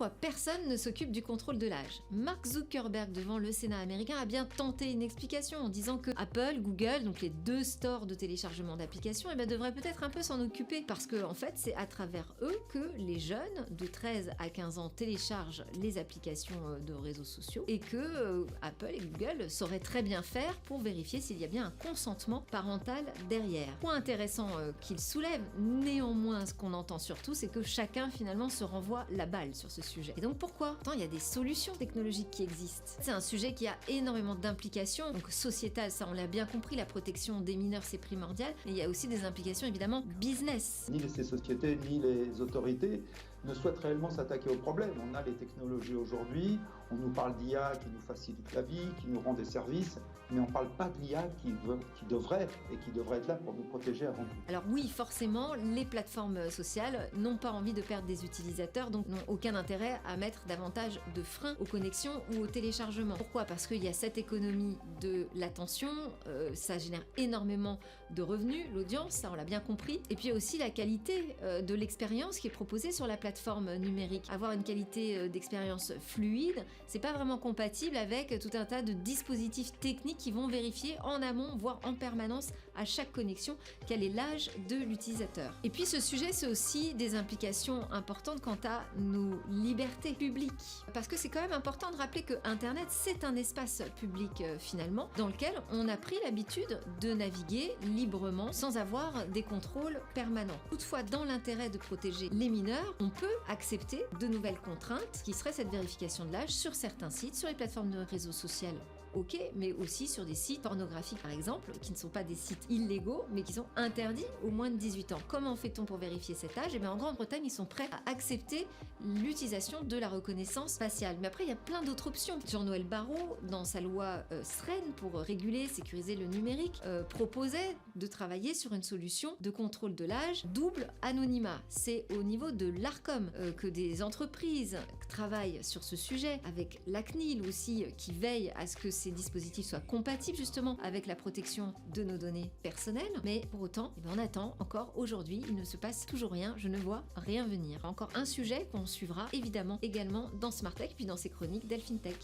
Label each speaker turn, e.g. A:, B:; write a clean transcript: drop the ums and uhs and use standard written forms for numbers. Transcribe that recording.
A: pourquoi personne ne s'occupe du contrôle de l'âge? Mark Zuckerberg, devant le Sénat américain, a bien tenté une explication en disant que Apple, Google, donc les deux stores de téléchargement d'applications, devraient peut-être un peu s'en occuper parce que en fait c'est à travers eux que les jeunes de 13 à 15 ans téléchargent les applications de réseaux sociaux et que Apple et Google sauraient très bien faire pour vérifier s'il y a bien un consentement parental derrière. Point intéressant qu'il soulève, néanmoins ce qu'on entend surtout c'est que chacun finalement se renvoie la balle sur ce sujet. Et donc pourquoi? Pourtant il y a des solutions technologiques qui existent. C'est un sujet qui a énormément d'implications, donc sociétales, ça on l'a bien compris, la protection des mineurs c'est primordial, mais il y a aussi des implications évidemment business.
B: Ni ces sociétés ni les autorités ne souhaitent réellement s'attaquer au problème. On a les technologies aujourd'hui, on nous parle d'IA qui nous facilite la vie, qui nous rend des services, mais on ne parle pas de l'IA qui devrait être là pour nous protéger avant tout.
A: Alors oui, forcément, les plateformes sociales n'ont pas envie de perdre des utilisateurs, donc n'ont aucun intérêt à mettre davantage de freins aux connexions ou au téléchargement. Pourquoi? Parce qu'il y a cette économie de l'attention, ça génère énormément de revenus, l'audience, ça on l'a bien compris, et puis aussi la qualité de l'expérience qui est proposée sur la plateforme numérique. Avoir une qualité d'expérience fluide, c'est pas vraiment compatible avec tout un tas de dispositifs techniques qui vont vérifier en amont, voire en permanence, à chaque connexion, quel est l'âge de l'utilisateur. Et puis ce sujet, c'est aussi des implications importantes quant à nos libertés publiques. Parce que c'est quand même important de rappeler que Internet, c'est un espace public finalement, dans lequel on a pris l'habitude de naviguer librement, sans avoir des contrôles permanents. Toutefois, dans l'intérêt de protéger les mineurs, on peut accepter de nouvelles contraintes, qui serait cette vérification de l'âge sur certains sites, sur les plateformes de réseaux sociaux, ok, mais aussi sur des sites pornographiques par exemple, qui ne sont pas des sites illégaux, mais qui sont interdits aux moins de 18 ans. Comment fait-on pour vérifier cet âge? En Grande-Bretagne, ils sont prêts à accepter l'utilisation de la reconnaissance faciale. Mais après, il y a plein d'autres options. Jean-Noël Barrot, dans sa loi SREN pour réguler, sécuriser le numérique, proposait de travailler sur une solution de contrôle de l'âge double anonymat. C'est au niveau de l'ARCOM que des entreprises travaillent sur ce sujet, avec la CNIL aussi, qui veille à ce que ces dispositifs soient compatibles justement avec la protection de nos données personnelles. Mais pour autant, on attend encore aujourd'hui, il ne se passe toujours rien, je ne vois rien venir. Encore un sujet qu'on suivra évidemment également dans Smart Tech, puis dans ces chroniques Delphine Tech.